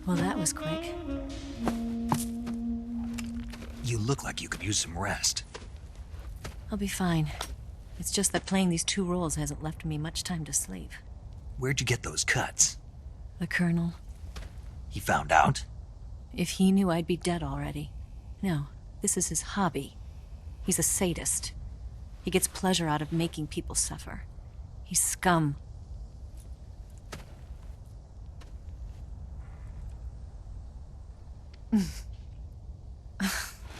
Well, that was quick. You look like you could use some rest. I'll be fine. It's just that playing these two roles hasn't left me much time to sleep. Where'd you get those cuts? The Colonel. He found out? If he knew, I'd be dead already. No, this is his hobby. He's a sadist. He gets pleasure out of making people suffer. He's scum.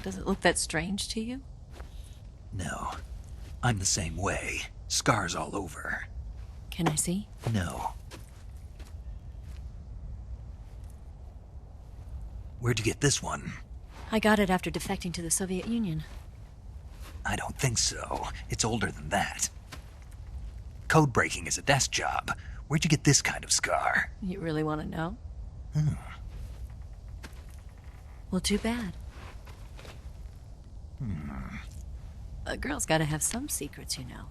Does it look that strange to you? No. I'm the same way. Scars all over. Can I see? No. Where'd you get this one? I got it after defecting to the Soviet Union. I don't think so. It's older than that. Code breaking is a desk job. Where'd you get this kind of scar? You really want to know? Well, too bad. A girl's gotta have some secrets, you know.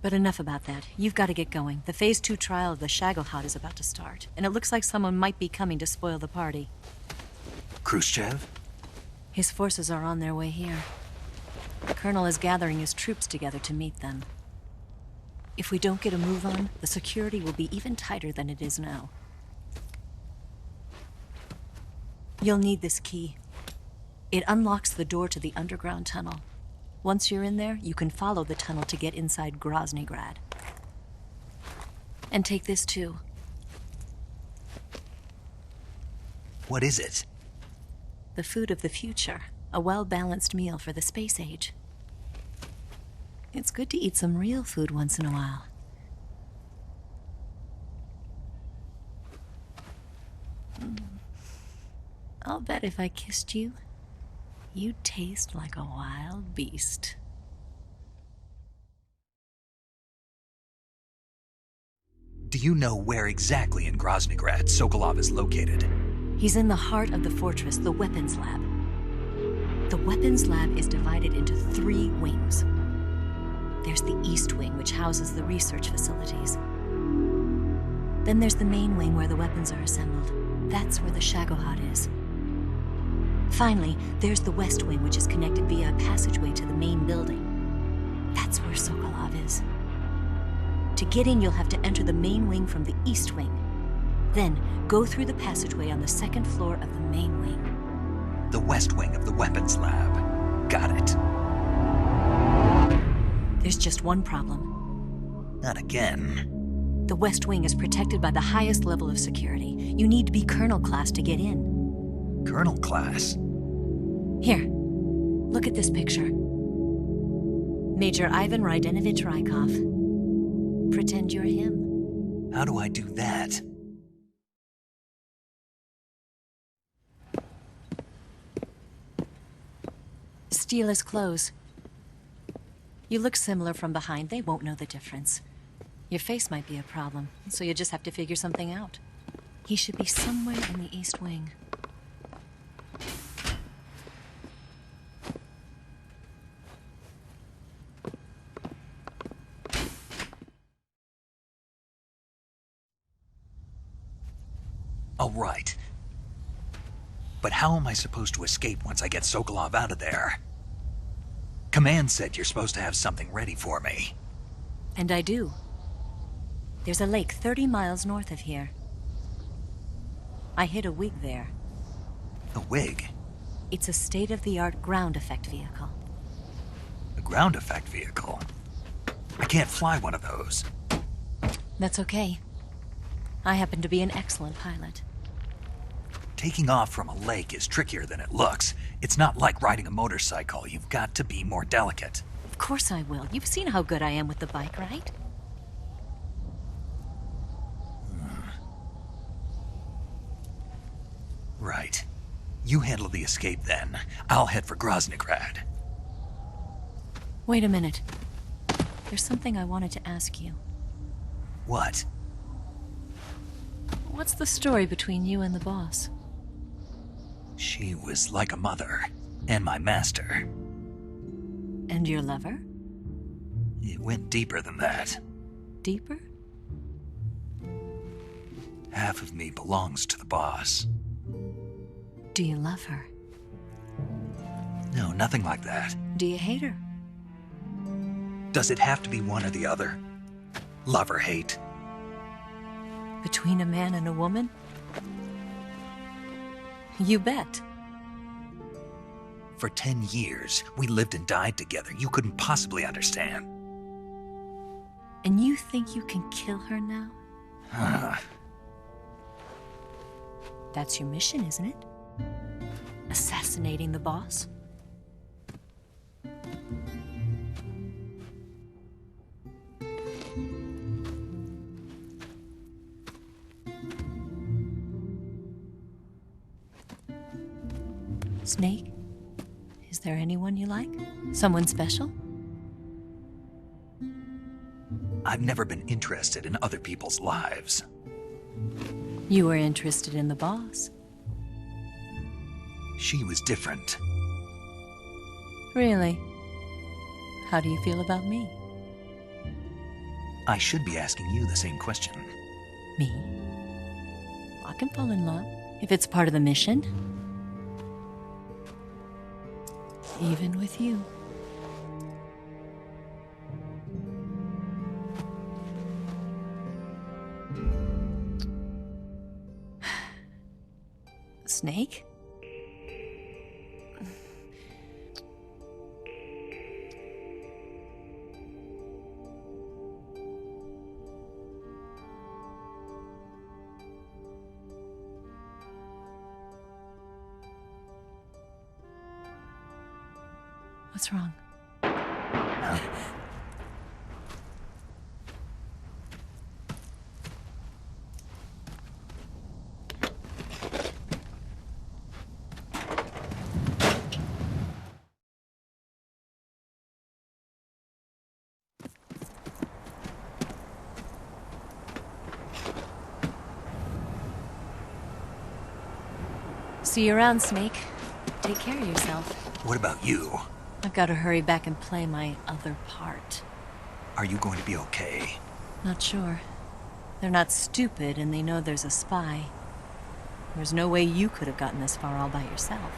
But enough about that. You've got to get going. The Phase 2 trial of the Shagohod is about to start, and it looks like someone might be coming to spoil the party. Khrushchev? His forces are on their way here. The Colonel is gathering his troops together to meet them. If we don't get a move on, the security will be even tighter than it is now. You'll need this key. It unlocks the door to the underground tunnel. Once you're in there, you can follow the tunnel to get inside Groznyj Grad. And take this too. What is it? The food of the future. A well-balanced meal for the space age. It's good to eat some real food once in a while. I'll bet if I kissed you, you'd taste like a wild beast. Do you know where exactly in Groznyj Grad Sokolov is located? He's in the heart of the fortress, the weapons lab. The weapons lab is divided into 3 wings. There's the East Wing, which houses the research facilities. Then there's the main wing where the weapons are assembled. That's where the Shagohod is. Finally, there's the West Wing, which is connected via a passageway to the main building. That's where Sokolov is. To get in, you'll have to enter the main wing from the East Wing. Then, go through the passageway on the 2nd floor of the main wing. The West Wing of the weapons lab. Got it. There's just one problem. Not again. The West Wing is protected by the highest level of security. You need to be Colonel class to get in. Colonel class? Here, look at this picture. Major Ivan Rydenovich Rykov. Pretend you're him. How do I do that? Steal his clothes. You look similar from behind. They won't know the difference. Your face might be a problem, so you just have to figure something out. He should be somewhere in the East Wing. All right. But how am I supposed to escape once I get Sokolov out of there? Command said you're supposed to have something ready for me. And I do. There's a lake 30 miles north of here. I hid a wig there. A wig? It's a state-of-the-art ground effect vehicle. A ground effect vehicle? I can't fly one of those. That's okay. I happen to be an excellent pilot. Taking off from a lake is trickier than it looks. It's not like riding a motorcycle. You've got to be more delicate. Of course I will. You've seen how good I am with the bike, right? Right. You handle the escape then. I'll head for Groznyj Grad. Wait a minute. There's something I wanted to ask you. What? What's the story between you and the boss? She was like a mother, and my master. And your lover? It went deeper than that. Deeper? Half of me belongs to the boss. Do you love her? No, nothing like that. Do you hate her? Does it have to be one or the other? Love or hate? Between a man and a woman? You bet. For 10 years, we lived and died together. You couldn't possibly understand. And you think you can kill her now? That's your mission, isn't it? Assassinating the boss? Snake? Is there anyone you like? Someone special? I've never been interested in other people's lives. You were interested in the boss. She was different. Really? How do you feel about me? I should be asking you the same question. Me? I can fall in love if it's part of the mission. Even with you. Snake? What's wrong? See you around, Snake. Take care of yourself. What about you? I've got to hurry back and play my other part. Are you going to be okay? Not sure. They're not stupid, and they know there's a spy. There's no way you could have gotten this far all by yourself.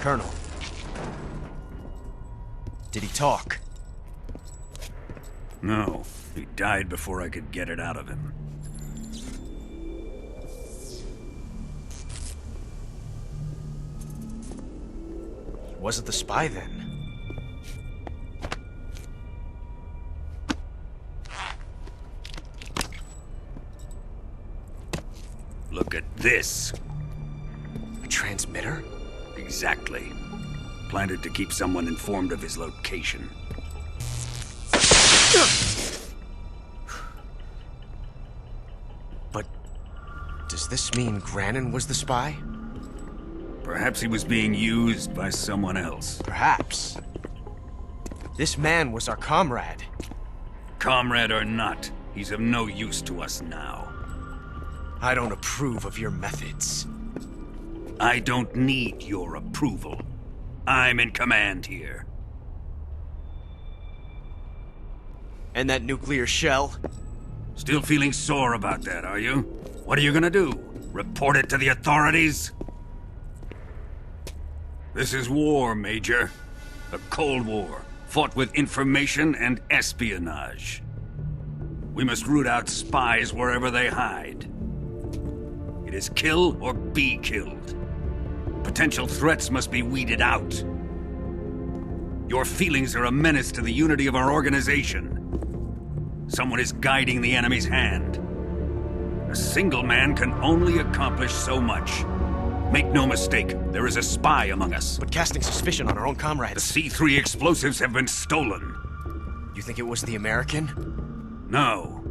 Colonel. Did he talk? No, he died before I could get it out of him. He wasn't the spy then. Look at this. A transmitter? Exactly. Planted to keep someone informed of his location. But does this mean Granin was the spy? Perhaps he was being used by someone else. Perhaps. This man was our comrade. Comrade or not, he's of no use to us now. I don't approve of your methods. I don't need your approval. I'm in command here. And that nuclear shell? Still feeling sore about that, are you? What are you gonna do? Report it to the authorities? This is war, Major. A Cold War, fought with information and espionage. We must root out spies wherever they hide. It is kill or be killed. Potential threats must be weeded out. Your feelings are a menace to the unity of our organization. Someone is guiding the enemy's hand. A single man can only accomplish so much. Make no mistake, there is a spy among us. But casting suspicion on our own The comrades. C3 explosives have been stolen. You think it was the American? No,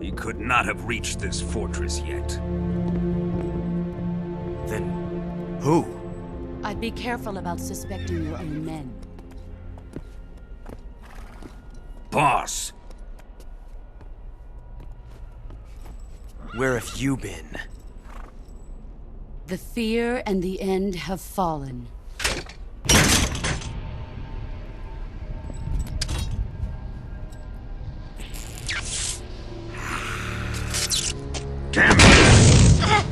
he could not have reached this fortress yet. Then who? I'd be careful about suspecting your own men. Boss, Where have you been? The fear and the end have fallen. damn it!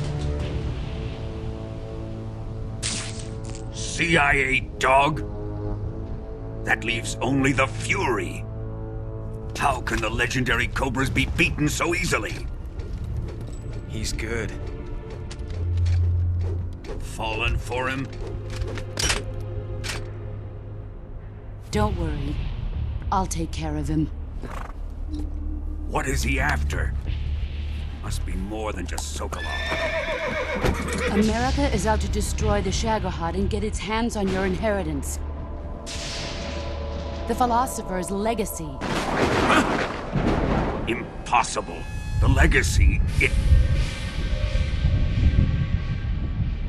CIA dog? That leaves only the Fury. How can the legendary Cobras be beaten so easily? He's good. Fallen for him? Don't worry. I'll take care of him. What is he after? Must be more than just Sokolov. America is out to destroy the Shagohod and get its hands on your inheritance. The philosopher's legacy. Impossible. The legacy,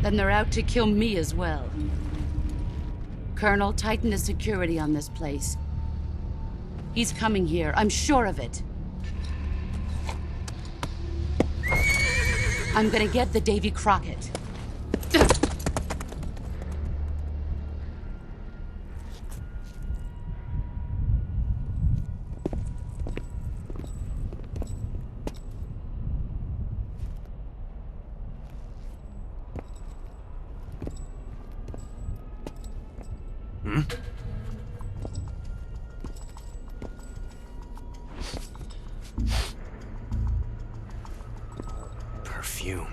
Then they're out to kill me as well. Colonel, tighten the security on this place. He's coming here, I'm sure of it. I'm gonna get the Davy Crockett. Perfume.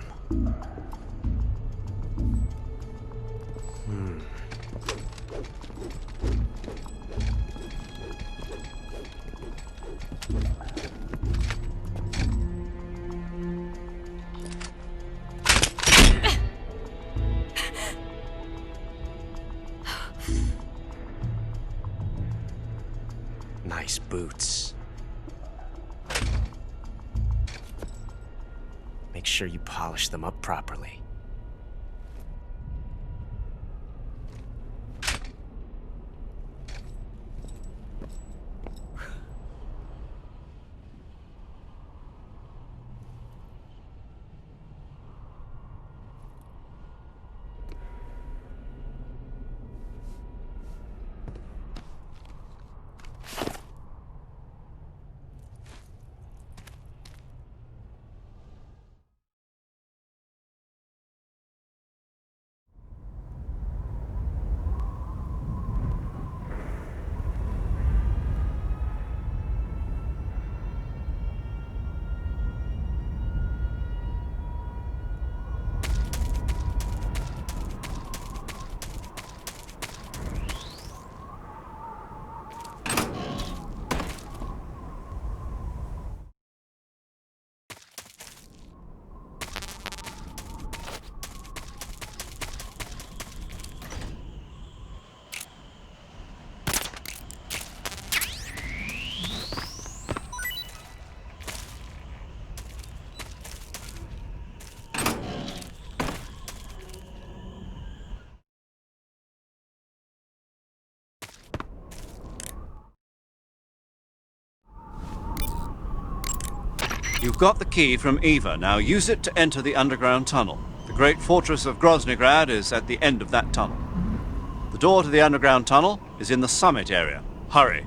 Nice boots. Make sure you polish them up properly. You've got the key from Eva. Now use it to enter the underground tunnel. The great fortress of Groznyj Grad is at the end of that tunnel. The door to the underground tunnel is in the summit area. Hurry.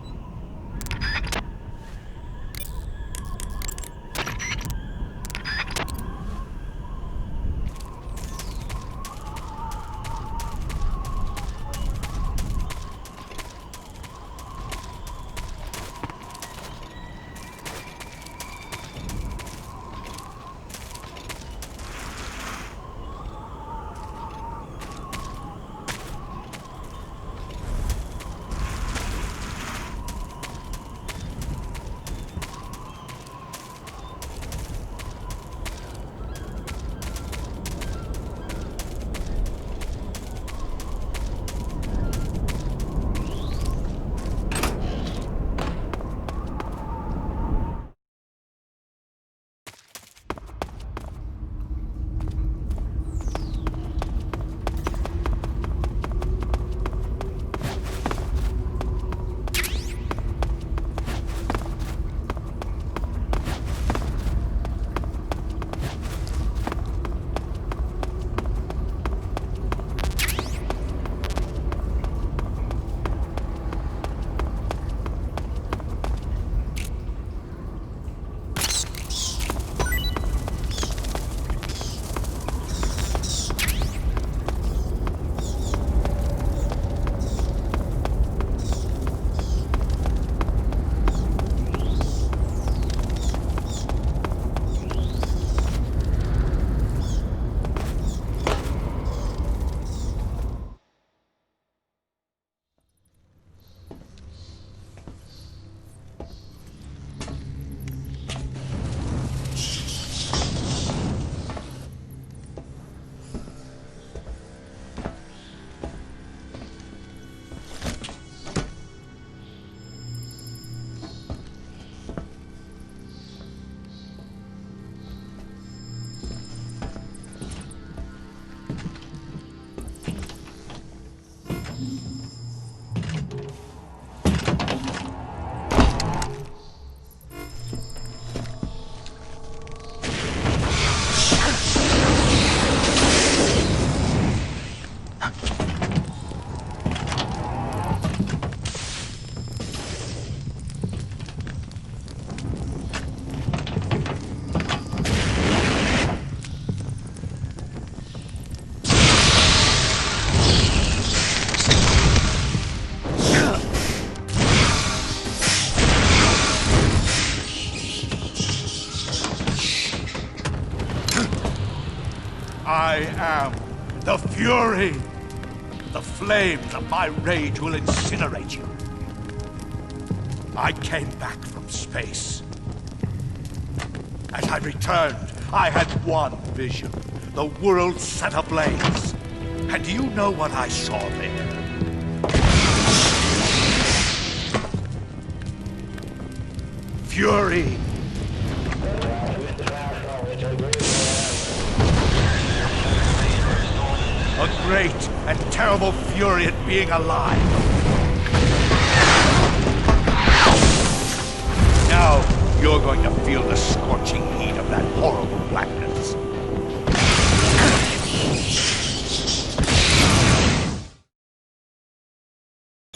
I am the Fury. The flames of my rage will incinerate you. I came back from space. As I returned, I had one vision. The world set ablaze. And do you know what I saw there? Fury. A great and terrible fury at being alive. Now, you're going to feel the scorching heat of that horrible blackness.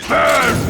Burn!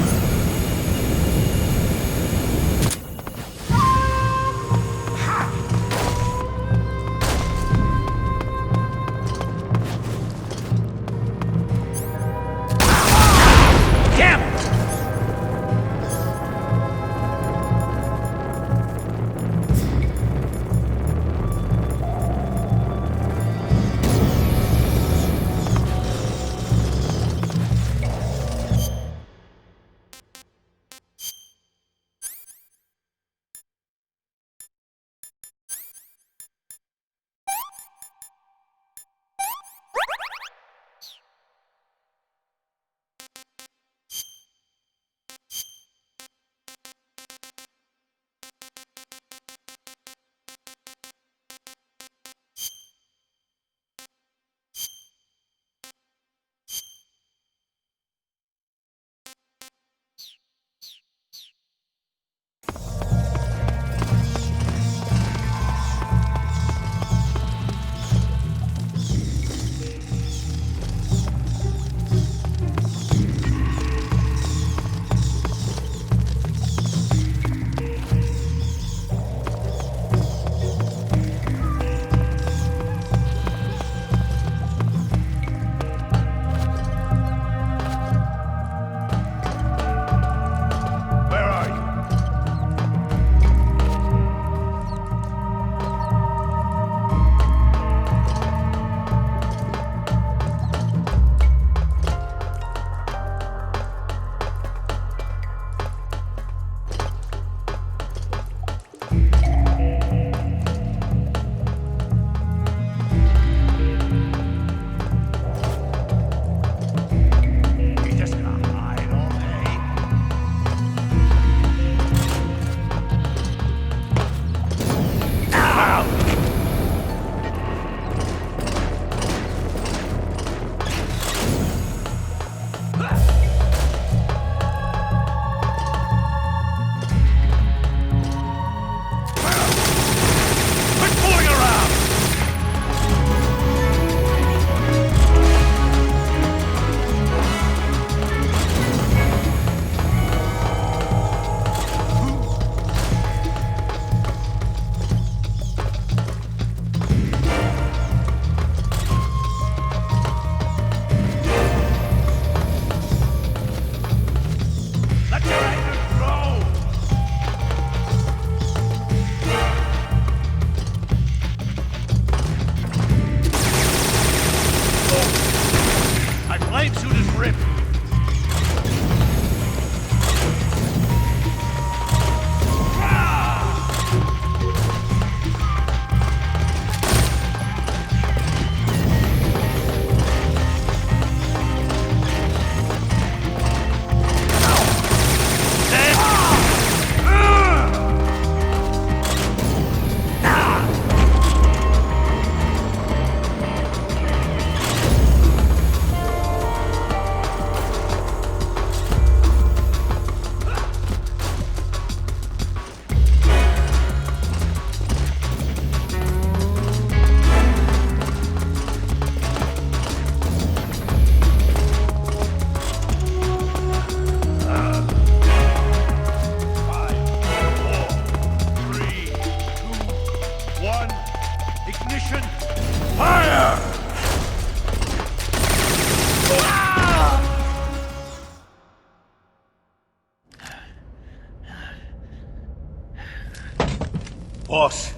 Boss,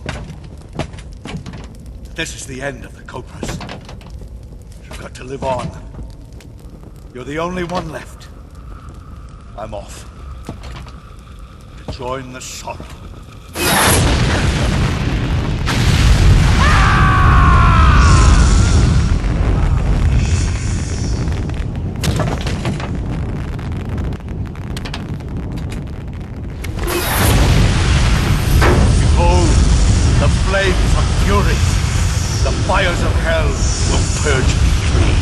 this is the end of the Cobras. got to live on. You're the only one left. I'm off. To join the sorrow. Behold, the flames of fury. The fires of hell will purge me clean.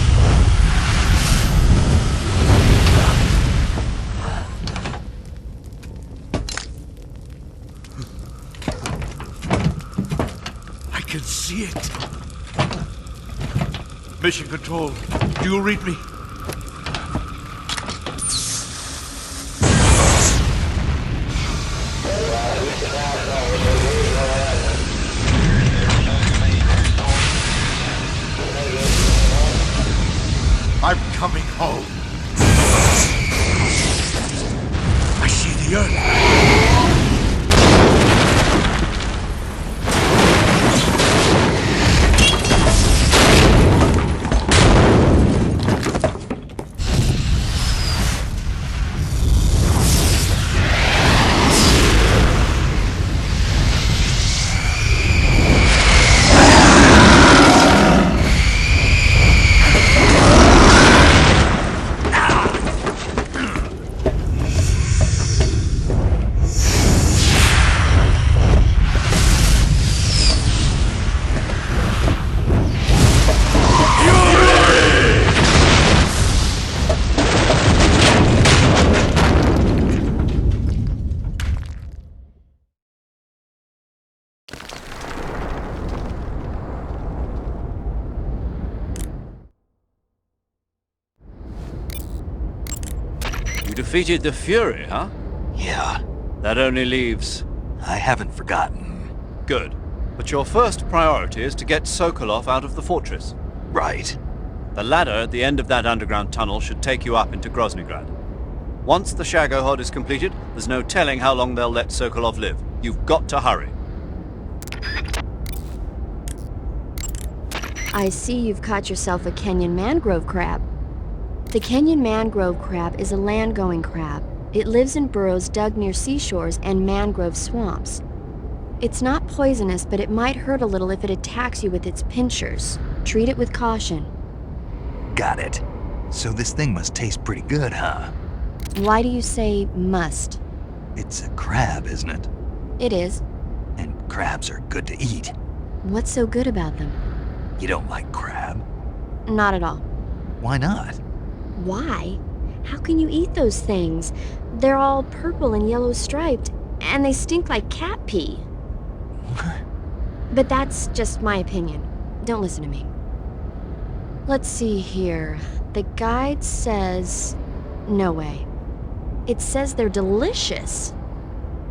I can see it. Mission Control, do you read me? I'm coming home. I see the earth. You defeated the Fury, huh? Yeah, That only leaves... I haven't forgotten. Good. But your first priority is to get Sokolov out of the fortress. Right. The ladder at the end of that underground tunnel should take you up into Groznyj Grad. Once the Shagohod is completed, there's no telling how long they'll let Sokolov live. You've got to hurry. I see you've caught yourself a Kenyan mangrove crab. The Kenyan mangrove crab is a land-going crab. It lives in burrows dug near seashores and mangrove swamps. It's not poisonous, but it might hurt a little if it attacks you with its pincers. Treat it with caution. Got it. So this thing must taste pretty good, huh? Why do you say must? It's a crab, isn't it? It is. And crabs are good to eat. What's so good about them? You don't like crab? Not at all. Why not? Why? How can you eat those things? They're all purple and yellow striped, and they stink like cat pee. But that's just my opinion. Don't listen to me. Let's see here. The guide says... No way. It says they're delicious.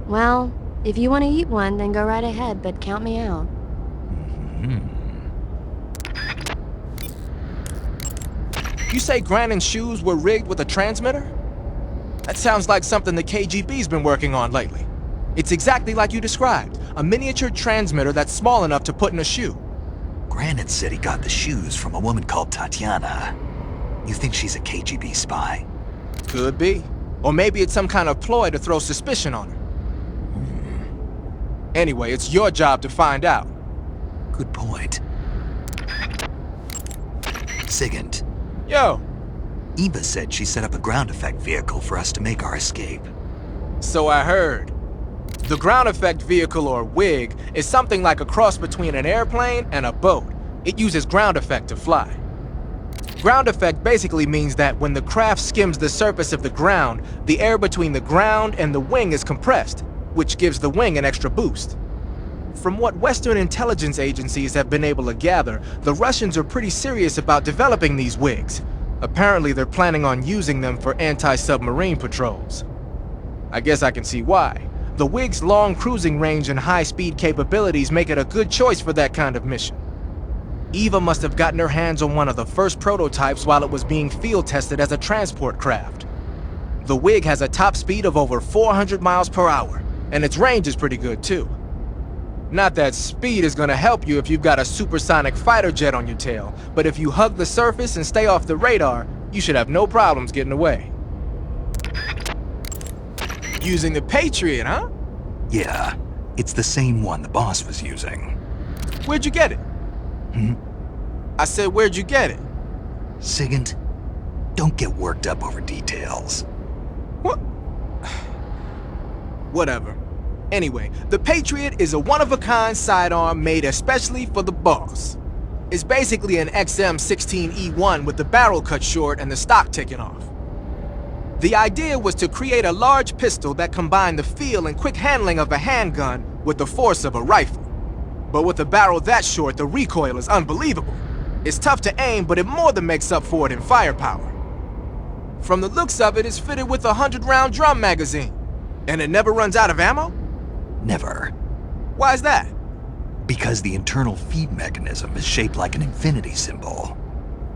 Well, if you want to eat one, then go right ahead, but count me out. You say Grannon's shoes were rigged with a transmitter? That sounds like something the KGB's been working on lately. It's exactly like you described, a miniature transmitter that's small enough to put in a shoe. Granite said he got the shoes from a woman called Tatiana. You think she's a KGB spy? Could be. Or maybe it's some kind of ploy to throw suspicion on her. Anyway, it's your job to find out. Good point. Sigint. Yo! Eva said she set up a ground effect vehicle for us to make our escape. So I heard. The ground effect vehicle, or WIG, is something like a cross between an airplane and a boat. It uses ground effect to fly. Ground effect basically means that when the craft skims the surface of the ground, the air between the ground and the wing is compressed, which gives the wing an extra boost. From what Western intelligence agencies have been able to gather, the Russians are pretty serious about developing these WIGs. Apparently they're planning on using them for anti-submarine patrols. I guess I can see why. The WIG's long cruising range and high-speed capabilities make it a good choice for that kind of mission. Eva must have gotten her hands on one of the first prototypes while it was being field tested as a transport craft. The WIG has a top speed of over 400 miles per hour, and its range is pretty good too. Not that speed is gonna help you if you've got a supersonic fighter jet on your tail, but if you hug the surface and stay off the radar, you should have no problems getting away. Using the Patriot, huh? Yeah, it's the same one the boss was using. Where'd you get it? I said, where'd you get it? Sigint, don't get worked up over details. What? Whatever. Anyway, the Patriot is a one-of-a-kind sidearm made especially for the boss. It's basically an XM16E1 with the barrel cut short and the stock taken off. The idea was to create a large pistol that combined the feel and quick handling of a handgun with the force of a rifle. But with a barrel that short, the recoil is unbelievable. It's tough to aim, but it more than makes up for it in firepower. From the looks of it, it's fitted with a 100-round drum magazine. And it never runs out of ammo? Never. Why is that? Because the internal feed mechanism is shaped like an infinity symbol.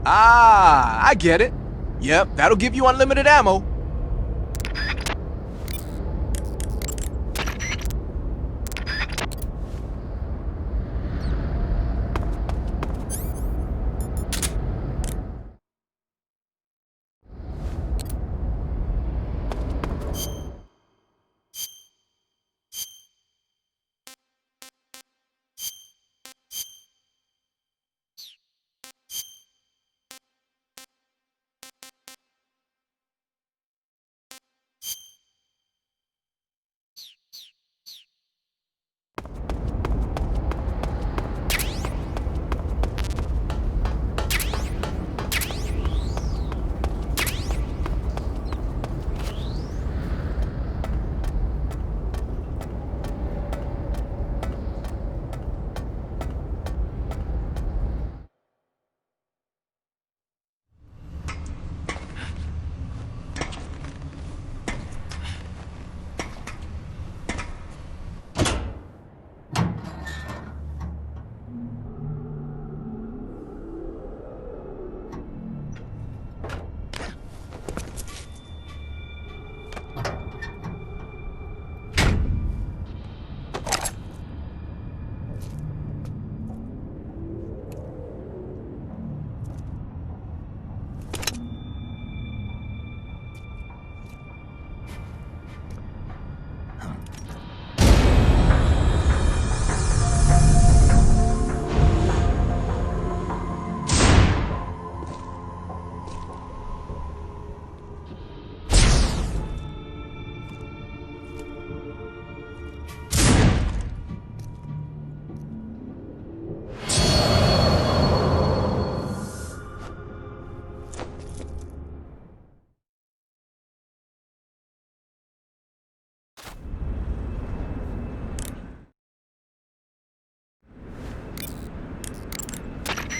Ah, I get it. Yep, that'll give you unlimited ammo.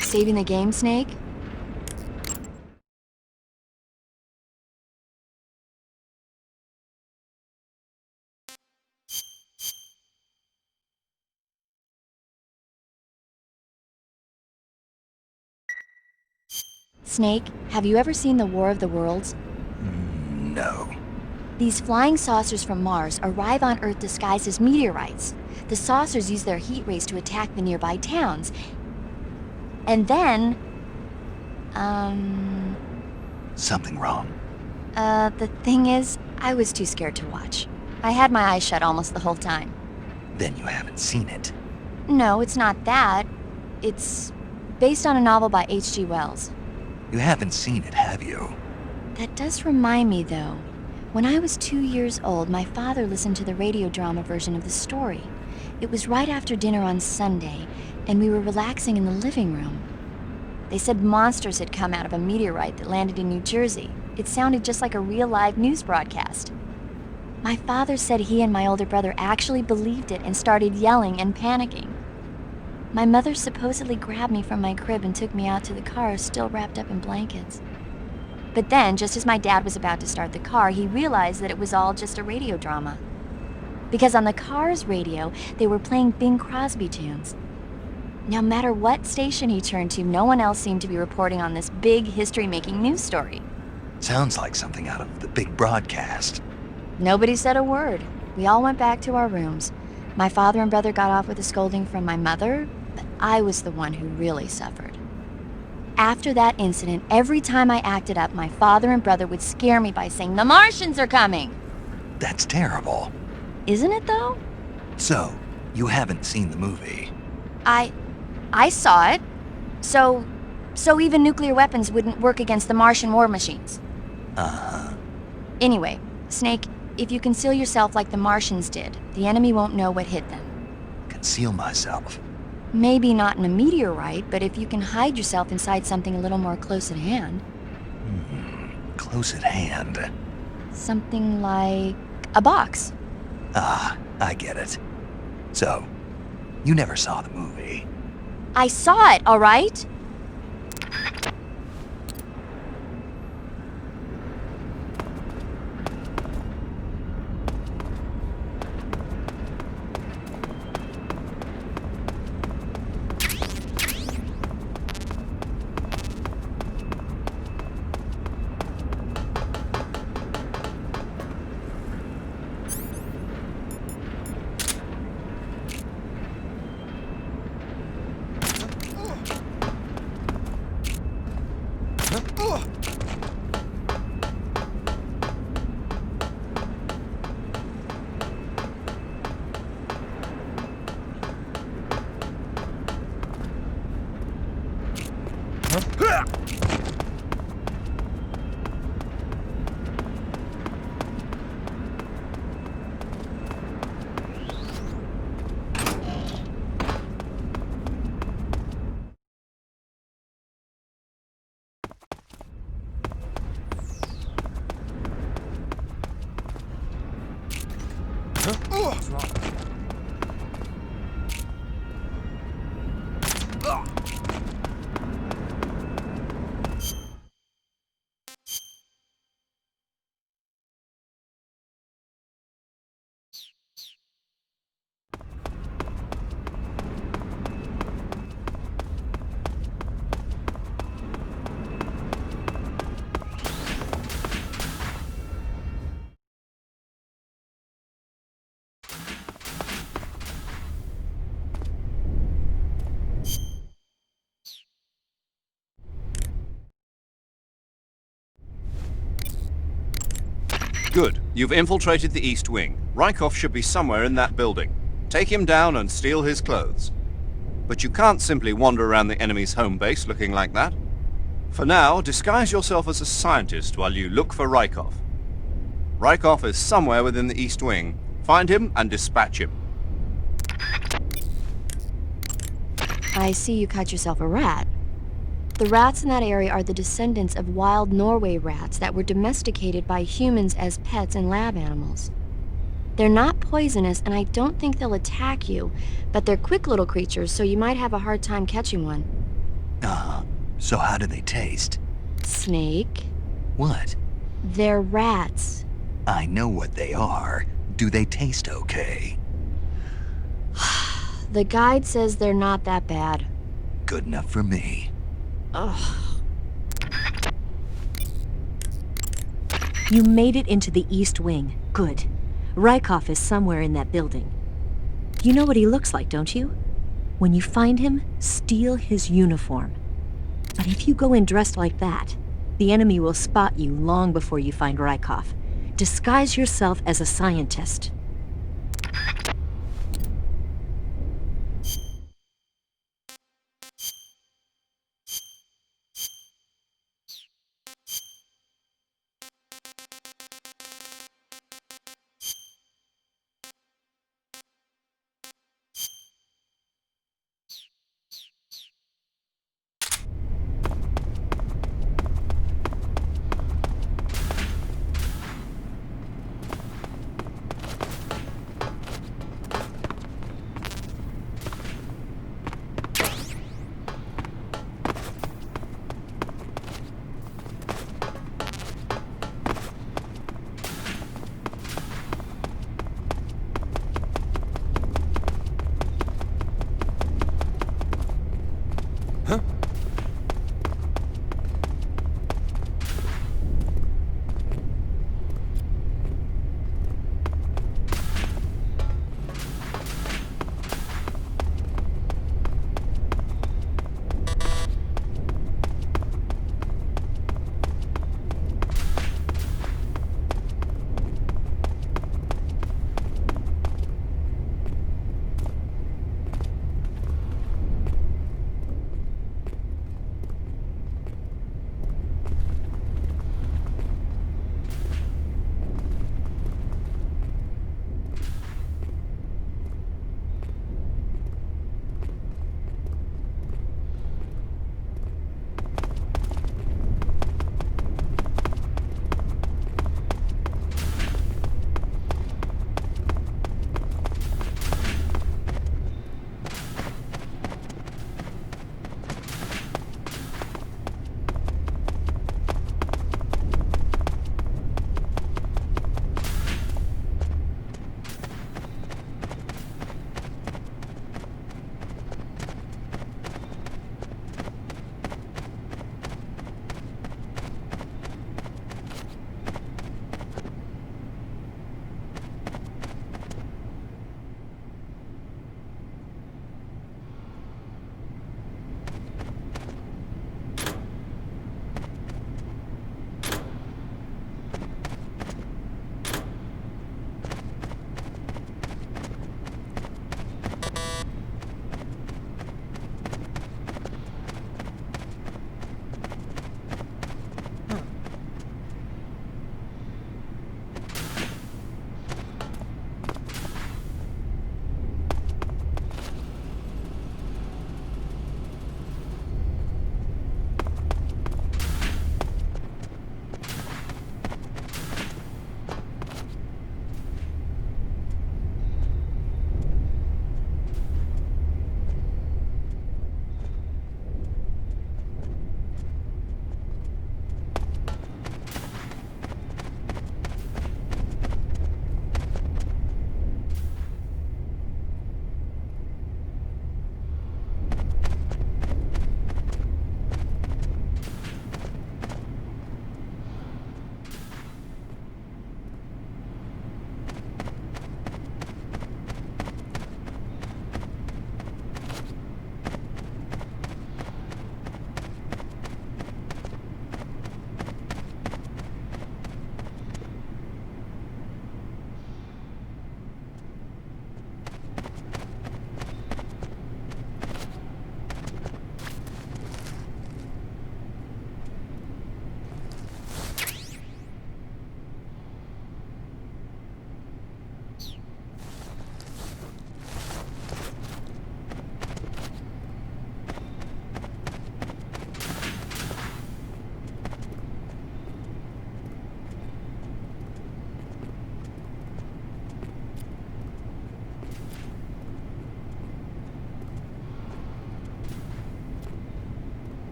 Saving the game, Snake? Snake, have you ever seen the War of the Worlds? No. These flying saucers from Mars arrive on Earth disguised as meteorites. The saucers use their heat rays to attack the nearby towns. And then... Something wrong? The thing is, I was too scared to watch. I had my eyes shut almost the whole time. Then you haven't seen it. No, it's not that. It's based on a novel by H.G. Wells. You haven't seen it, have you? That does remind me, though. When I was 2 years old, my father listened to the radio drama version of the story. It was right after dinner on Sunday, and we were relaxing in the living room. They said monsters had come out of a meteorite that landed in New Jersey. It sounded just like a real live news broadcast. My father said he and my older brother actually believed it and started yelling and panicking. My mother supposedly grabbed me from my crib and took me out to the car, still wrapped up in blankets. But then, just as my dad was about to start the car, he realized that it was all just a radio drama. Because on the car's radio, they were playing Bing Crosby tunes. No matter what station he turned to, no one else seemed to be reporting on this big history-making news story. Sounds like something out of the big broadcast. Nobody said a word. We all went back to our rooms. My father and brother got off with a scolding from my mother, but I was the one who really suffered. After that incident, every time I acted up, my father and brother would scare me by saying, "The Martians are coming!" That's terrible. Isn't it, though? So, you haven't seen the movie? I saw it. So even nuclear weapons wouldn't work against the Martian war machines. Uh-huh. Anyway, Snake, if you conceal yourself like the Martians did, the enemy won't know what hit them. Conceal myself. Maybe not in a meteorite, but if you can hide yourself inside something a little more close at hand. Close at hand. Something like a box. Ah, I get it. So, you never saw the movie? I saw it, all right? What's wrong? Good. You've infiltrated the East Wing. Rykov should be somewhere in that building. Take him down and steal his clothes. But you can't simply wander around the enemy's home base looking like that. For now, disguise yourself as a scientist while you look for Rykov. Rykov is somewhere within the East Wing. Find him and dispatch him. I see you cut yourself a rat. The rats in that area are the descendants of wild Norway rats that were domesticated by humans as pets and lab animals. They're not poisonous, and I don't think they'll attack you, but they're quick little creatures, so you might have a hard time catching one. So how do they taste? Snake? What? They're rats. I know what they are. Do they taste okay? The guide says they're not that bad. Good enough for me. Ugh. You made it into the East Wing. Good. Rykov is somewhere in that building. You know what he looks like, don't you? When you find him, steal his uniform. But if you go in dressed like that, the enemy will spot you long before you find Rykov. Disguise yourself as a scientist.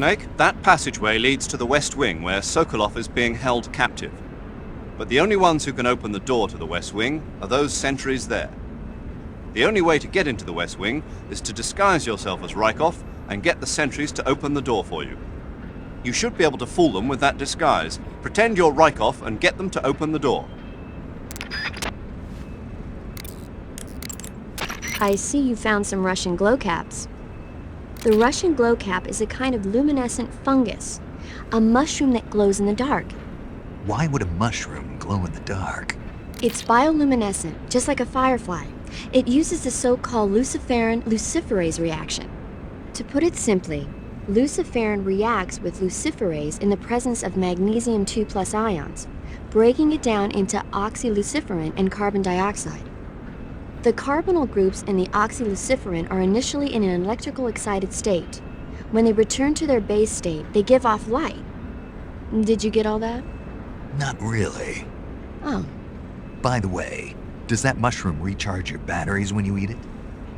Snake, that passageway leads to the West Wing, where Sokolov is being held captive. But the only ones who can open the door to the West Wing are those sentries there. The only way to get into the West Wing is to disguise yourself as Rykov and get the sentries to open the door for you. You should be able to fool them with that disguise. Pretend you're Rykov and get them to open the door. I see you found some Russian glow caps. The Russian glow cap is a kind of luminescent fungus, a mushroom that glows in the dark. Why would a mushroom glow in the dark? It's bioluminescent, just like a firefly. It uses the so-called luciferin luciferase reaction. To put it simply, luciferin reacts with luciferase in the presence of magnesium 2+ ions, breaking it down into oxyluciferin and carbon dioxide. The carbonyl groups in the oxyluciferin are initially in an electrical excited state. When they return to their base state, they give off light. Did you get all that? Not really. Oh. By the way, does that mushroom recharge your batteries when you eat it?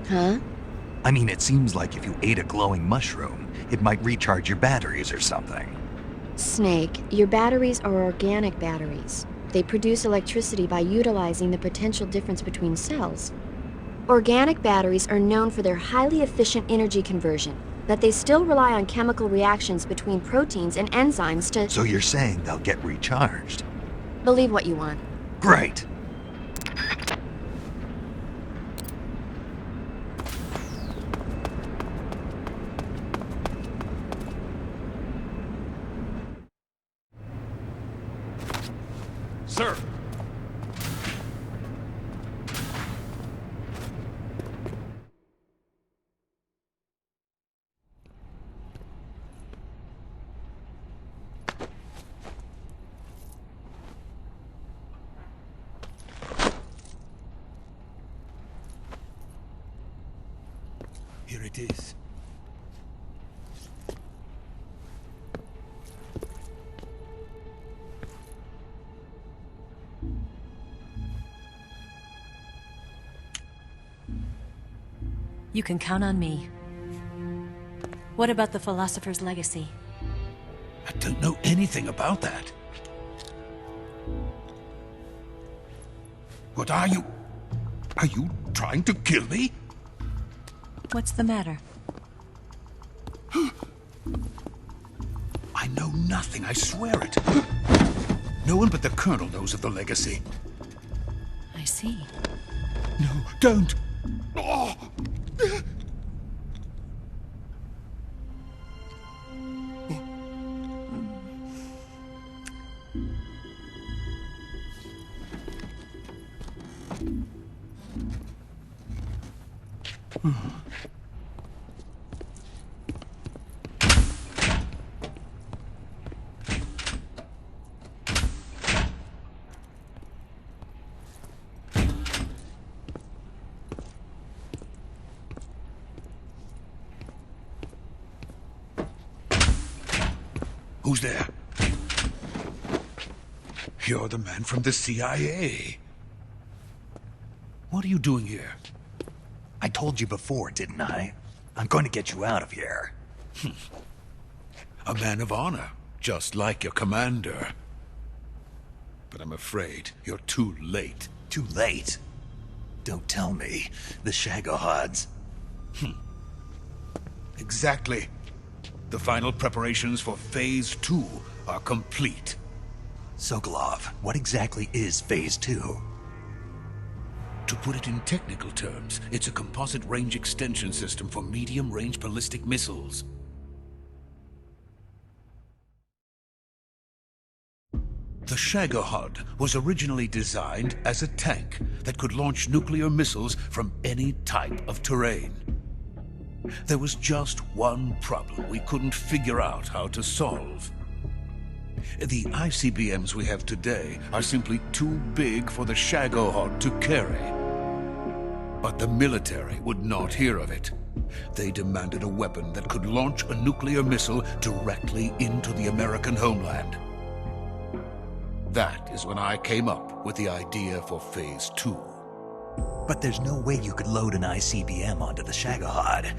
Huh? I mean, it seems like if you ate a glowing mushroom, it might recharge your batteries or something. Snake, your batteries are organic batteries. They produce electricity by utilizing the potential difference between cells. Organic batteries are known for their highly efficient energy conversion, but they still rely on chemical reactions between proteins and enzymes to... So you're saying they'll get recharged? Believe what you want. Great. Sir! Here it is. You can count on me. What about the philosopher's legacy? I don't know anything about that. What are you? Are you trying to kill me? What's the matter? I know nothing, I swear it. No one but the Colonel knows of the legacy. I see. No, don't! Oh. Who's there? You're the man from the CIA. What are you doing here? I told you before, didn't I? I'm going to get you out of here. A man of honor, just like your commander. But I'm afraid you're too late. Too late? Don't tell me. The Shagohods. Exactly. The final preparations for Phase 2 are complete. Sokolov, what exactly is Phase 2? To put it in technical terms, it's a composite range extension system for medium-range ballistic missiles. The Shagohod was originally designed as a tank that could launch nuclear missiles from any type of terrain. There was just one problem we couldn't figure out how to solve. The ICBMs we have today are simply too big for the Shagohod to carry. But the military would not hear of it. They demanded a weapon that could launch a nuclear missile directly into the American homeland. That is when I came up with the idea for Phase 2. But there's no way you could load an ICBM onto the Shagohod.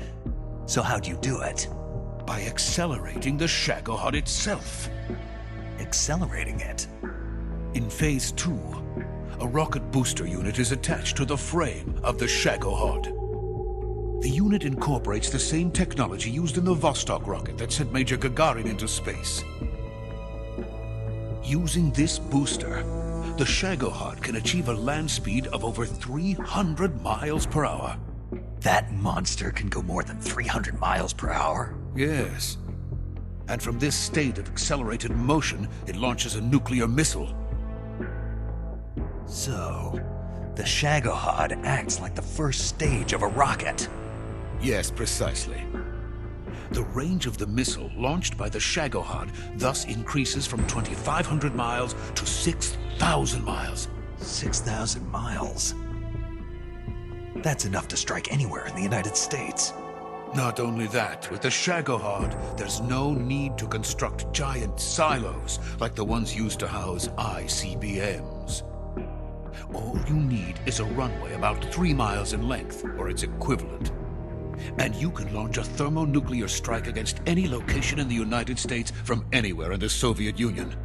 So how'd you do it? By accelerating the Shagohod itself. Accelerating it? In Phase 2, a rocket booster unit is attached to the frame of the Shagohod. The unit incorporates the same technology used in the Vostok rocket that sent Major Gagarin into space. Using this booster, the Shagohod can achieve a land speed of over 300 miles per hour. That monster can go more than 300 miles per hour? Yes. And from this state of accelerated motion, it launches a nuclear missile. So, the Shagohod acts like the first stage of a rocket. Yes, precisely. The range of the missile launched by the Shagohod thus increases from 2,500 miles to 6,000 miles. 6,000 miles? That's enough to strike anywhere in the United States. Not only that, with the Shagohod, there's no need to construct giant silos like the ones used to house ICBMs. All you need is a runway about 3 miles in length, or its equivalent. And you can launch a thermonuclear strike against any location in the United States from anywhere in the Soviet Union.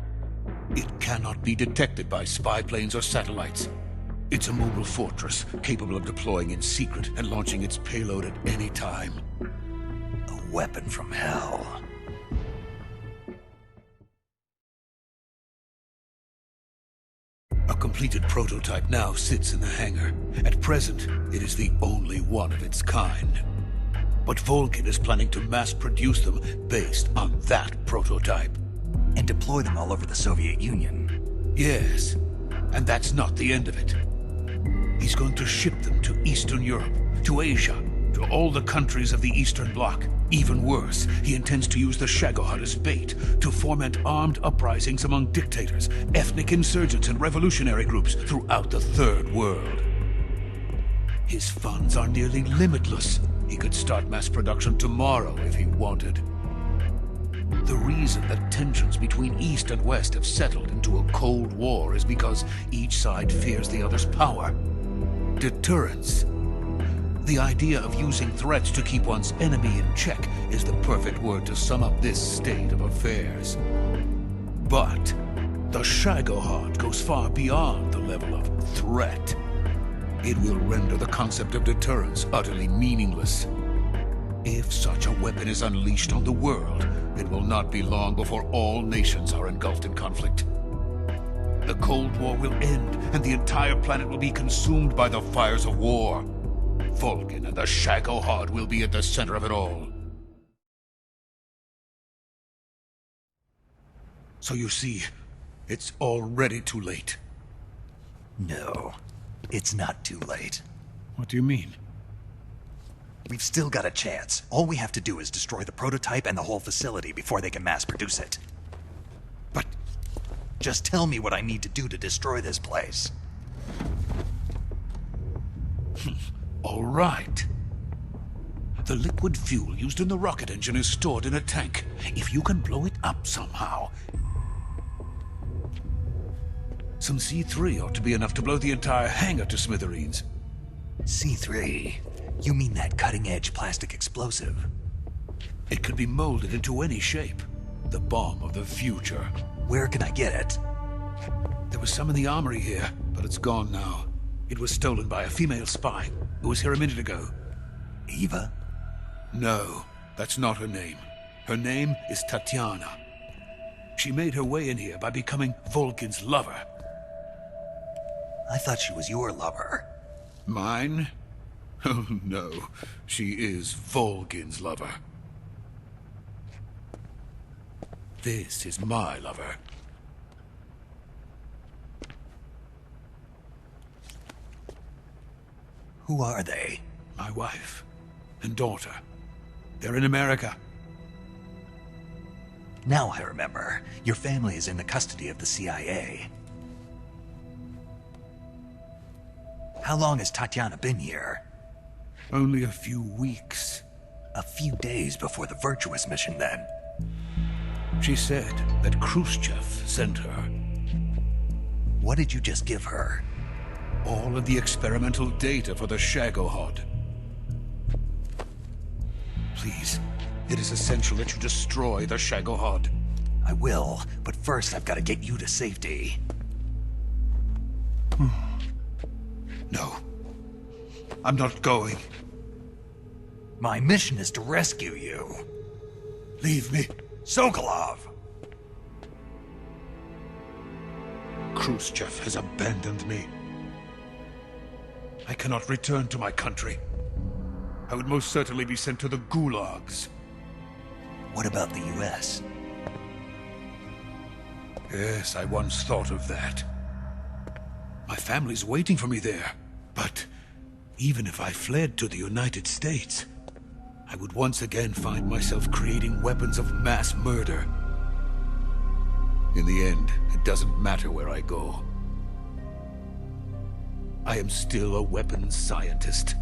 It cannot be detected by spy planes or satellites. It's a mobile fortress, capable of deploying in secret and launching its payload at any time. A weapon from hell. A completed prototype now sits in the hangar. At present, it is the only one of its kind. But Volgin is planning to mass-produce them based on that prototype. And deploy them all over the Soviet Union. Yes, and that's not the end of it. He's going to ship them to Eastern Europe, to Asia, to all the countries of the Eastern Bloc. Even worse, he intends to use the Shagohod as bait to foment armed uprisings among dictators, ethnic insurgents, and revolutionary groups throughout the Third World. His funds are nearly limitless. He could start mass production tomorrow if he wanted. The reason that tensions between East and West have settled into a Cold War is because each side fears the other's power. Deterrence. The idea of using threats to keep one's enemy in check is the perfect word to sum up this state of affairs. But the Shagohod goes far beyond the level of threat. It will render the concept of deterrence utterly meaningless. If such a weapon is unleashed on the world, it will not be long before all nations are engulfed in conflict. The Cold War will end, and the entire planet will be consumed by the fires of war. Volgin and the Shagohod will be at the center of it all. So you see, it's already too late. No, it's not too late. What do you mean? We've still got a chance. All we have to do is destroy the prototype and the whole facility before they can mass produce it. But just tell me what I need to do to destroy this place. All right. The liquid fuel used in the rocket engine is stored in a tank. If you can blow it up somehow... Some C3 ought to be enough to blow the entire hangar to smithereens. C3? You mean that cutting-edge plastic explosive? It could be molded into any shape. The bomb of the future. Where can I get it? There was some in the armory here, but it's gone now. It was stolen by a female spy who was here a minute ago. Eva? No, that's not her name. Her name is Tatiana. She made her way in here by becoming Volgin's lover. I thought she was your lover. Mine? Oh no, she is Volgin's lover. This is my lover. Who are they? My wife and daughter. They're in America. Now I remember. Your family is in the custody of the CIA. How long has Tatiana been here? Only a few weeks. A few days before the Virtuous mission, then. She said that Khrushchev sent her. What did you just give her? All of the experimental data for the Shagohod. Please, It is essential that you destroy the Shagohod. I will, but first I've got to get you to safety. No. I'm not going. My mission is to rescue you. Leave me. Sokolov! Khrushchev has abandoned me. I cannot return to my country. I would most certainly be sent to the gulags. What about the US? Yes, I once thought of that. My family's waiting for me there. But even if I fled to the United States, I would once again find myself creating weapons of mass murder. In the end, it doesn't matter where I go. I am still a weapons scientist.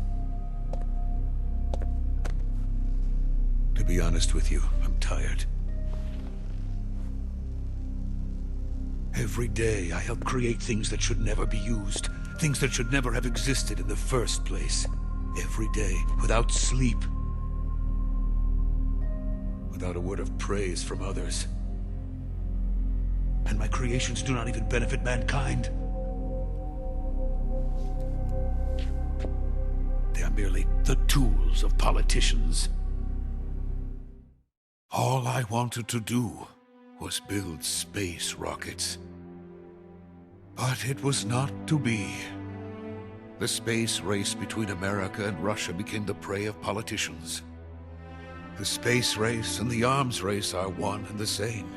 To be honest with you, I'm tired. Every day, I help create things that should never be used. Things that should never have existed in the first place. Every day, without sleep. Without a word of praise from others. And my creations do not even benefit mankind. They are merely the tools of politicians. All I wanted to do was build space rockets. But it was not to be. The space race between America and Russia became the prey of politicians. The space race and the arms race are one and the same.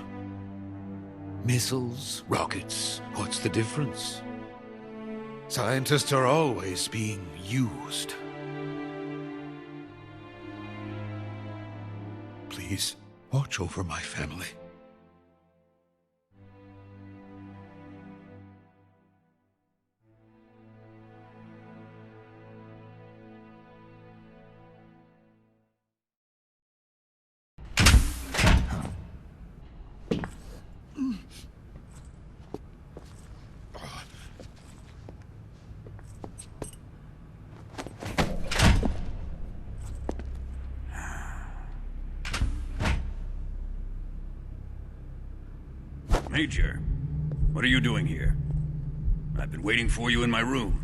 Missiles, rockets, what's the difference? Scientists are always being used. Please, watch over my family. Major, what are you doing here? I've been waiting for you in my room.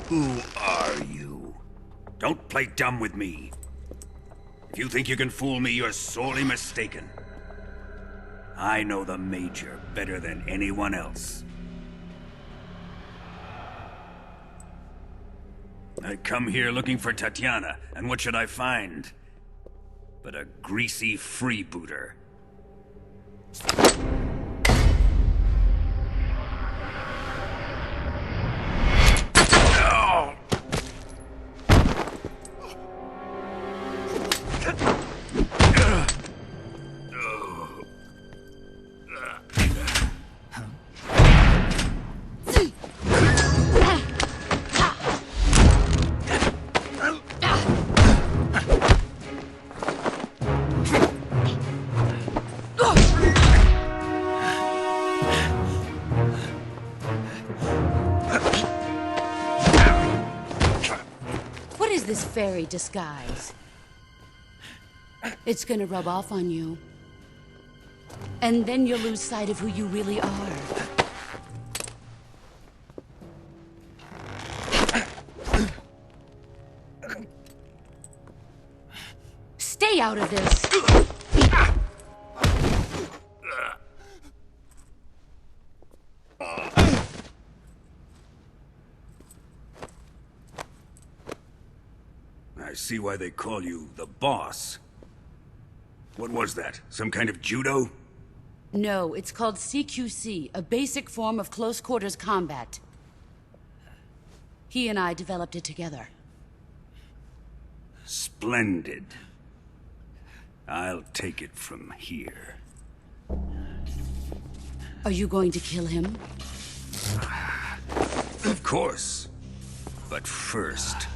Who are you? Don't play dumb with me. If you think you can fool me, you're sorely mistaken. I know the Major better than anyone else. I come here looking for Tatiana, and what should I find? But a greasy freebooter. This fairy disguise. It's gonna rub off on you. And then you'll lose sight of who you really are. Stay out of this! I see why they call you the boss. What was that? Some kind of judo? No, it's called CQC, a basic form of close quarters combat. He and I developed it together. Splendid. I'll take it from here. Are you going to kill him? Of course. But first,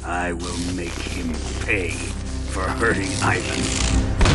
I will make him pay for hurting Ivan.